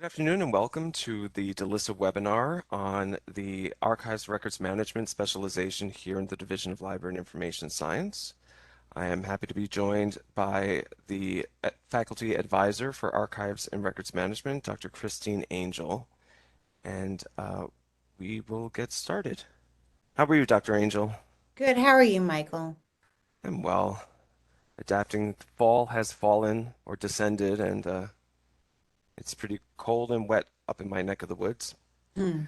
Good afternoon and welcome to the DLIS webinar on the Archives Records Management specialization here in the Division of Library and Information Science. I am happy to be joined by the faculty advisor for Archives and Records Management, Dr. Christine Angel, and we will get started. How are you, Dr. Angel? Good. How are you, Michael? I'm well. Adapting. Fall has fallen or descended, and it's pretty cold and wet up in my neck of the woods. Hmm.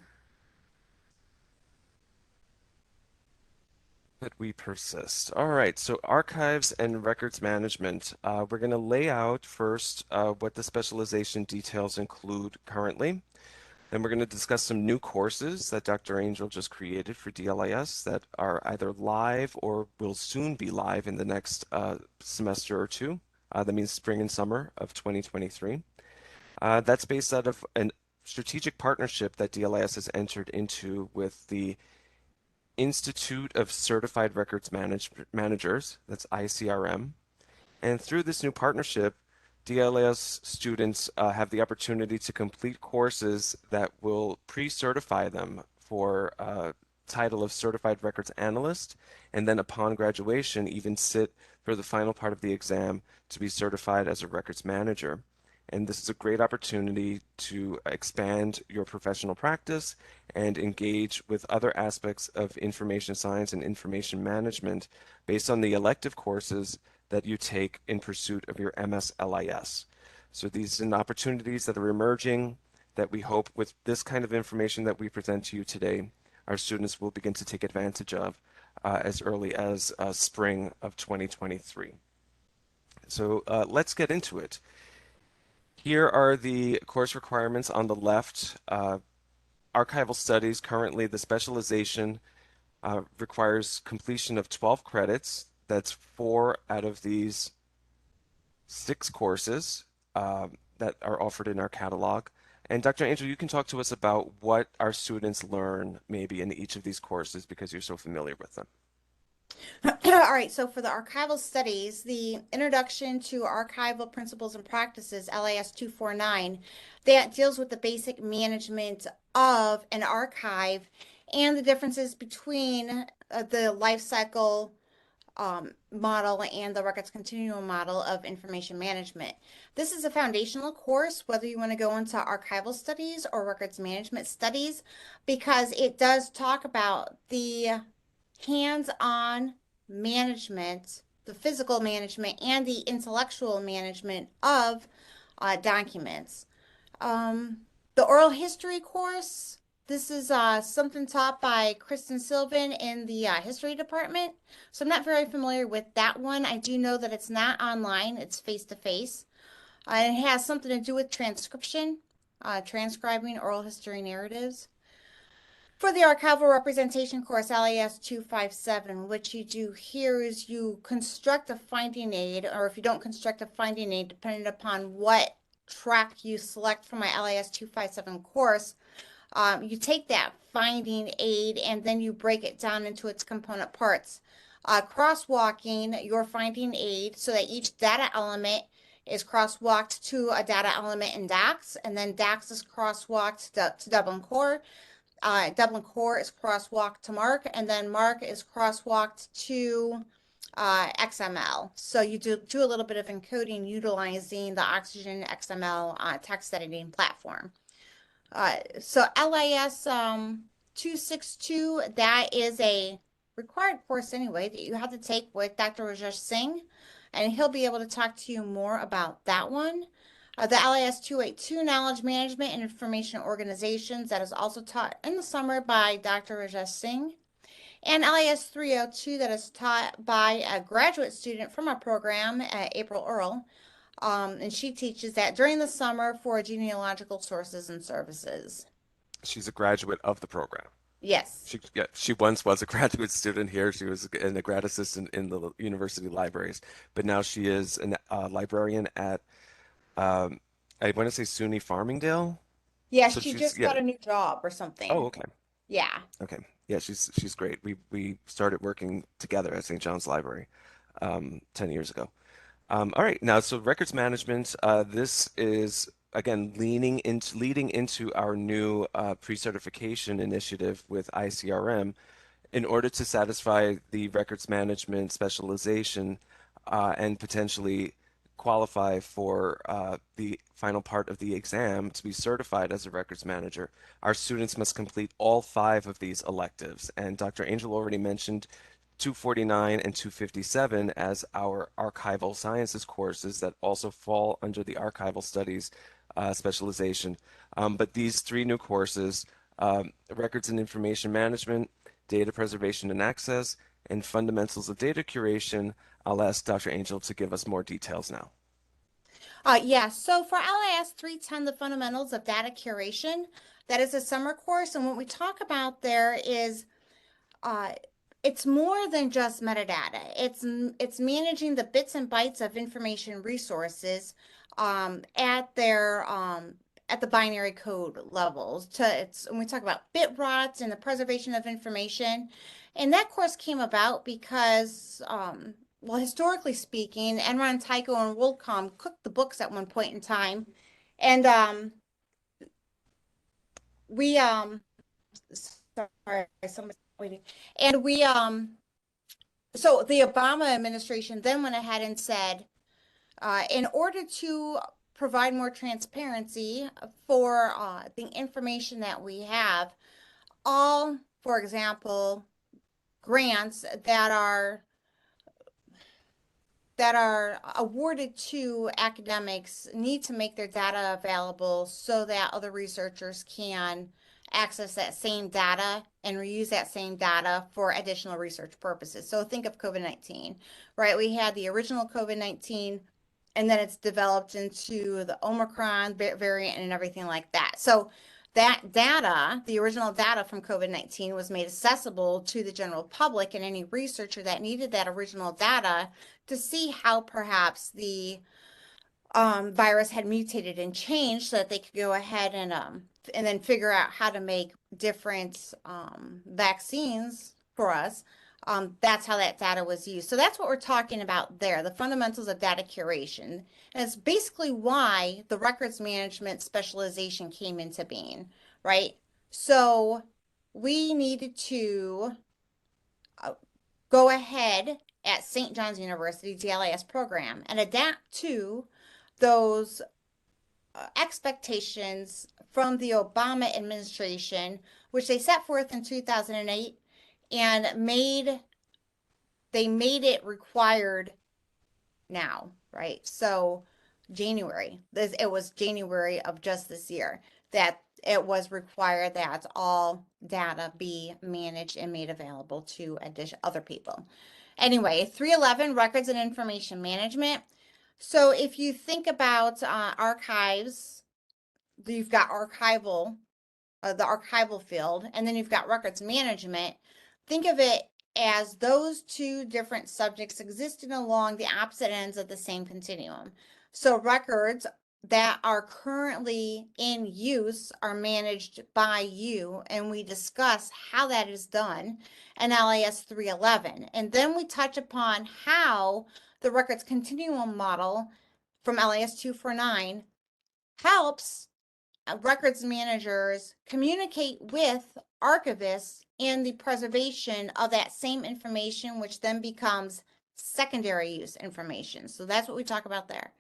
But we persist. All right, so archives and records management. We're going to lay out first what the specialization details include currently. Then we're going to discuss some new courses that Dr. Angel just created for DLIS that are either live or will soon be live in the next semester or two. That means spring and summer of 2023. That's based out of a strategic partnership that DLIS has entered into with the Institute of Certified Managers, that's ICRM. And through this new partnership, DLS students have the opportunity to complete courses that will pre-certify them for title of Certified Records Analyst, and then upon graduation, even sit for the final part of the exam to be certified as a records manager. And this is a great opportunity to expand your professional practice and engage with other aspects of information science and information management based on the elective courses that you take in pursuit of your MSLIS. So these are opportunities that are emerging that we hope with this kind of information that we present to you today, our students will begin to take advantage of as early as spring of 2023. So let's get into it. Here are the course requirements on the left. Archival studies, currently the specialization requires completion of 12 credits. That's 4 out of these 6 courses that are offered in our catalog. And Dr. Angel, you can talk to us about what our students learn maybe in each of these courses because you're so familiar with them. All right. So for the archival studies, the Introduction to Archival Principles and Practices, LAS 249, that deals with the basic management of an archive and the differences between the life cycle model and the records continuum model of information management. This is a foundational course, whether you want to go into archival studies or records management studies, because it does talk about the hands-on management, the physical management, and the intellectual management of documents. Um, the oral history course, this is something taught by Kristen Sylvan in the history department. So I'm not very familiar with that one. I do know that it's not online, it's face to face. And it has something to do with transcription, transcribing oral history narratives. For the archival representation course, LAS 257, what you do here is you construct a finding aid, or if you don't construct a finding aid, depending upon what track you select for my LAS 257 course, you take that finding aid and then you break it down into its component parts. Crosswalking your finding aid so that each data element is crosswalked to a data element in DAX, and then DAX is crosswalked to Dublin Core. Dublin Core is crosswalked to MARC, and then MARC is crosswalked to XML. So you do a little bit of encoding utilizing the Oxygen XML text editing platform. So LIS 262, that is a required course anyway that you have to take with Dr. Rajesh Singh, and he'll be able to talk to you more about that one. The LIS 282, Knowledge Management and Information Organizations, that is also taught in the summer by Dr. Rajesh Singh. And LIS 302, that is taught by a graduate student from our program, April Earl. And she teaches that during the summer for genealogical sources and services. She's a graduate of the program. Yes. She once was a graduate student here. She was a grad assistant in the university libraries, but now she is a librarian at I want to say SUNY Farmingdale. Yeah, So she she's just yeah. got a new job or Oh, something. okay. Yeah. Okay. Yeah, she's great. We started working together at St. John's Library 10 years ago. All right, now so records management. This is again, leading into our new pre-certification initiative with ICRM, in order to satisfy the records management specialization and potentially qualify for the final part of the exam to be certified as a records manager, our students must complete all five of these electives. And Dr. Angel already mentioned 249 and 257 as our archival sciences courses that also fall under the archival studies specialization. But these three new courses, records and information management, data preservation and access, and fundamentals of data curation, I'll ask Dr. Angel to give us more details now. Yeah, so for LIS 310, the fundamentals of data curation, that is a summer course. And what we talk about there is uh, it's more than just metadata. It's managing the bits and bytes of information resources at the binary code levels. When we talk about bit rots and the preservation of information, and that course came about because well, historically speaking, Enron, Tycho, and WorldCom cooked the books at one point in time, and we sorry, somebody's waiting, and we so the Obama administration then went ahead and said, in order to provide more transparency for the information that we have, all, for example, grants that are awarded to academics need to make their data available so that other researchers can access that same data and reuse that same data for additional research purposes. So think of COVID-19, right? We had the original COVID-19 and then it's developed into the Omicron variant and everything like that. So that data, the original data from COVID-19 was made accessible to the general public and any researcher that needed that original data to see how perhaps the virus had mutated and changed so that they could go ahead and then figure out how to make different vaccines for us. That's how that data was used. So that's what we're talking about there, the fundamentals of data curation. And it's basically why the records management specialization came into being, right? So we needed to uh, go ahead at St. John's University DLIS program and adapt to those expectations from the Obama administration, which they set forth in 2008 and made it required now, right? So it was January of just this year that it was required that all data be managed and made available to other people. Anyway, 311, records and information management. So if you think about archives, you've got the archival field, and then you've got records management. Think of it as those two different subjects existing along the opposite ends of the same continuum. So records that are currently in use are managed by you, and we discuss how that is done in LAS 311. And then we touch upon how the records continuum model from LAS 249 helps records managers communicate with archivists in the preservation of that same information, which then becomes secondary use information. So that's what we talk about there.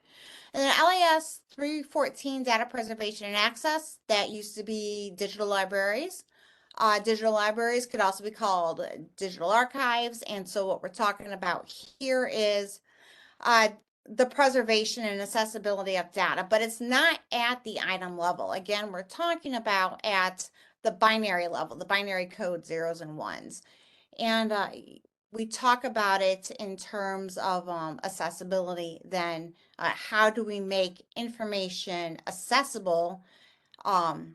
And then LAS 314, data preservation and access, that used to be digital libraries. Digital libraries could also be called digital archives. And so what we're talking about here is uh, the preservation and accessibility of data, but it's not at the item level. Again, we're talking about at the binary level, the binary code zeros and ones. And we talk about it in terms of accessibility, then how do we make information accessible um,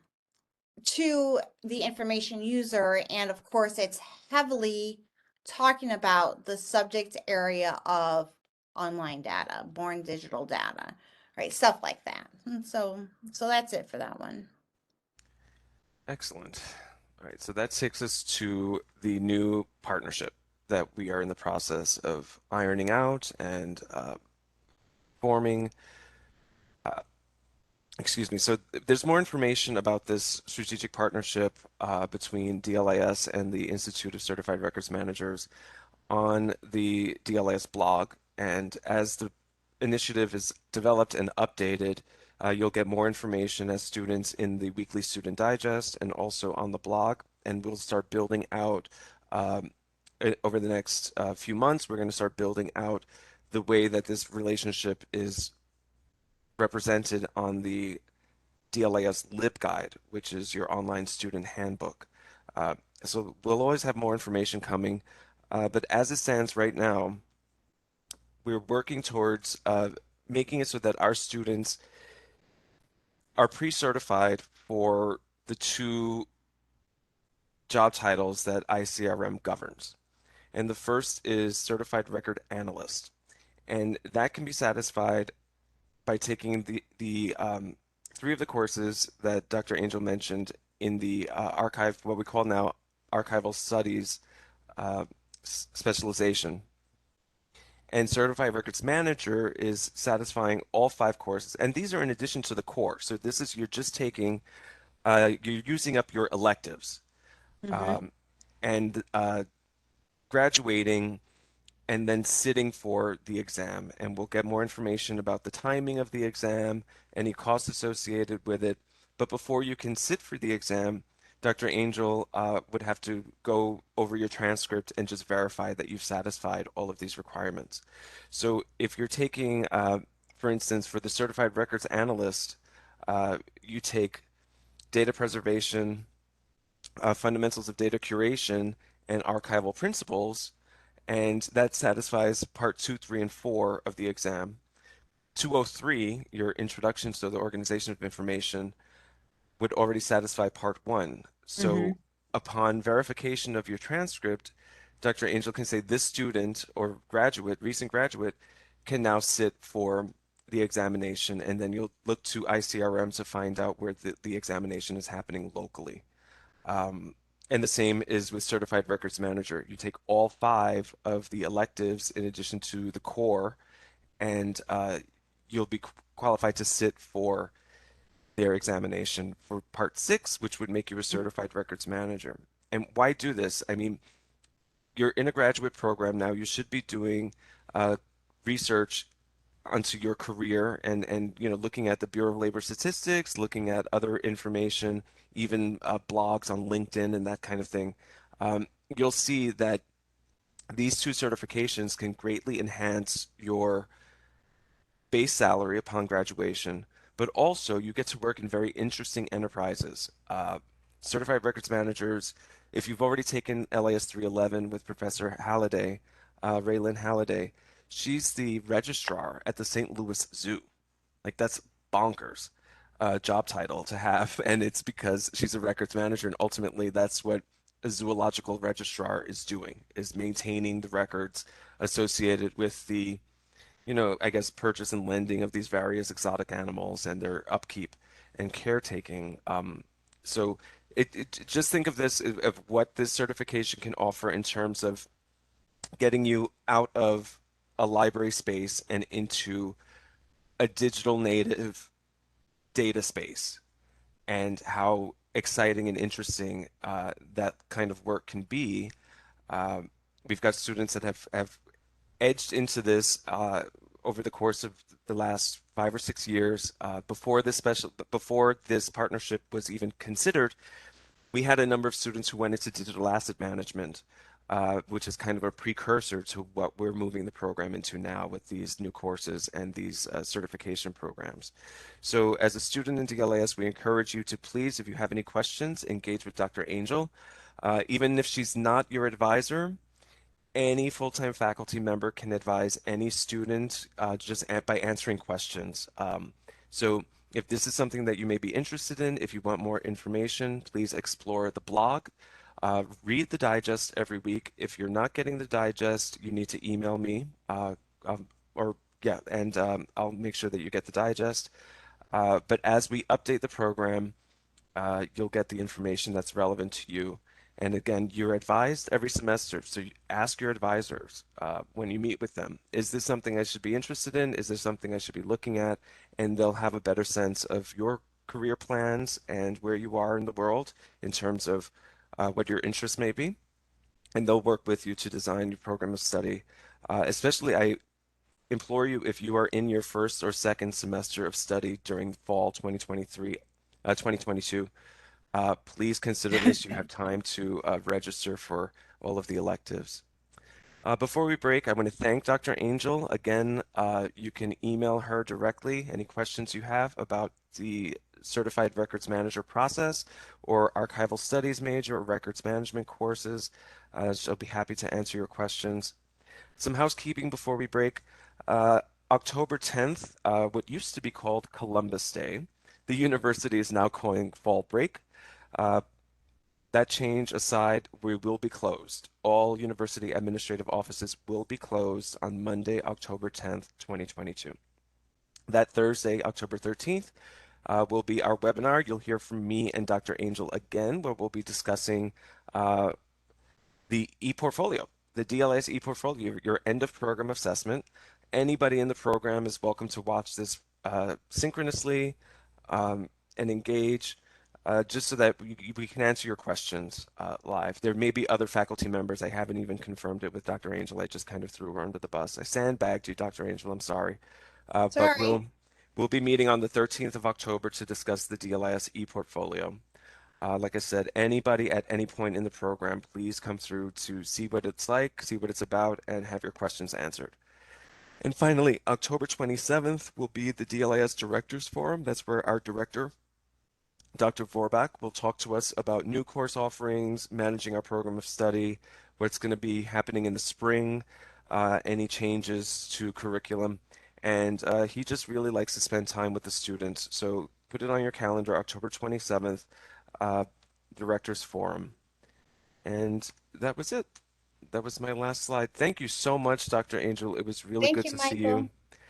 to the information user? And of course, it's heavily talking about the subject area of online data, born digital data, right? Stuff like that. And so that's it for that one. Excellent. All right, so that takes us to the new partnership that we are in the process of ironing out and forming. excuse me. So there's more information about this strategic partnership between DLIS and the Institute of Certified Records Managers on the DLIS blog. And as the initiative is developed and updated, you'll get more information as students in the weekly student digest and also on the blog. And we'll start building out over the next few months. We're going to start building out the way that this relationship is represented on the DLIS LibGuide, which is your online student handbook. Uh, so we'll always have more information coming, but as it stands right now, we're working towards making it so that our students are pre-certified for the two job titles that ICRM governs. And the first is Certified Record Analyst. And that can be satisfied by taking the three of the courses that Dr. Angel mentioned in the archive, what we call now archival studies uh, specialization. And Certified Records Manager is satisfying all five courses. And these are in addition to the core. So this is, you're just taking, you're using up your electives Mm-hmm. um, and graduating and then sitting for the exam. And we'll get more information about the timing of the exam, any costs associated with it. But before you can sit for the exam, Dr. Angel would have to go over your transcript and just verify that you've satisfied all of these requirements. So if you're taking, for instance, for the Certified Records Analyst, you take data preservation, fundamentals of data curation, and archival principles, and that satisfies part two, three, and four of the exam. 203, your introduction to the organization of information, would already satisfy part one. Mm-hmm. So upon verification of your transcript, Dr. Angel can say this student or graduate, recent graduate, can now sit for the examination, and then you'll look to ICRM to find out where the examination is happening locally. Um, and the same is with Certified Records Manager. You take all five of the electives in addition to the core, and you'll be qualified to sit for their examination for part six, which would make you a certified records manager. And why do this? I mean, you're in a graduate program now. You should be doing research onto your career and looking at the Bureau of Labor Statistics, looking at other information, even blogs on LinkedIn and that kind of thing. You'll see that these two certifications can greatly enhance your base salary upon graduation, but also you get to work in very interesting enterprises. Certified records managers, if you've already taken LAS 311 with Professor Halliday, Raylan Halliday, she's the registrar at the St. Louis Zoo. Like that's bonkers job title to have, and it's because she's a records manager, and ultimately that's what a zoological registrar is doing, is maintaining the records associated with the I guess purchase and lending of these various exotic animals and their upkeep and caretaking. So just think of this of what this certification can offer in terms of getting you out of a library space and into a digital native data space and how exciting and interesting that kind of work can be. Um, we've got students that have edged into this over the course of the last 5 or 6 years. Before this partnership was even considered, we had a number of students who went into digital asset management, which is kind of a precursor to what we're moving the program into now with these new courses and these certification programs. So as a student in DLIS, we encourage you to please, if you have any questions, engage with Dr. Angel. Even if she's not your advisor, any full-time faculty member can advise any student by answering questions. So if this is something that you may be interested in, if you want more information, please explore the blog. Read the digest every week. If you're not getting the digest, you need to email me or yeah, and I'll make sure that you get the digest. But as we update the program, you'll get the information that's relevant to you. And again, you're advised every semester. So you ask your advisors when you meet with them, is this something I should be interested in? Is there something I should be looking at? And they'll have a better sense of your career plans and where you are in the world in terms of what your interests may be. And they'll work with you to design your program of study. Especially, I implore you, if you are in your first or second semester of study during fall 2022, please consider this. You have time to register for all of the electives. Before we break, I want to thank Dr. Angel. Again, you can email her directly any questions you have about the Certified Records Manager process or archival studies major or records management courses. She'll be happy to answer your questions. Some housekeeping before we break. Uh, October 10th, what used to be called Columbus Day, the university is now calling fall break. Uh, that change aside, we will be closed. All university administrative offices will be closed on Monday, October 10th, 2022. That Thursday, October 13th, will be our webinar. You'll hear from me and Dr. Angel again, where we'll be discussing uh, the e-portfolio, the DLIS e-portfolio, your end of program assessment. Anybody in the program is welcome to watch this synchronously and engage just so that we can answer your questions live. There may be other faculty members. I haven't even confirmed it with Dr. Angel. I just kind of threw her under the bus. I sandbagged you, Dr. Angel. I'm sorry. But Sorry. we'll be meeting on the 13th of October to discuss the DLIS e-portfolio. Like I said, anybody at any point in the program, please come through to see what it's like, see what it's about, and have your questions answered. And finally, October 27th will be the DLIS Directors Forum. That's where our director, Dr. Vorbach, will talk to us about new course offerings, managing our program of study, what's going to be happening in the spring, any changes to curriculum. And he just really likes to spend time with the students. So put it on your calendar, October 27th, uh, Directors Forum. And that was it. That was my last slide. Thank you so much, Dr. Angel. It was really Thank good you, to see you. Michael.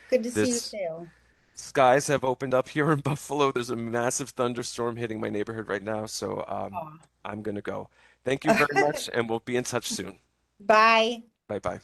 Good to see you This too. skies have opened up here in Buffalo. There's a massive thunderstorm hitting my neighborhood right now, so I'm gonna go. Thank you very Aw. much, and we'll be in touch soon. Bye. Bye bye.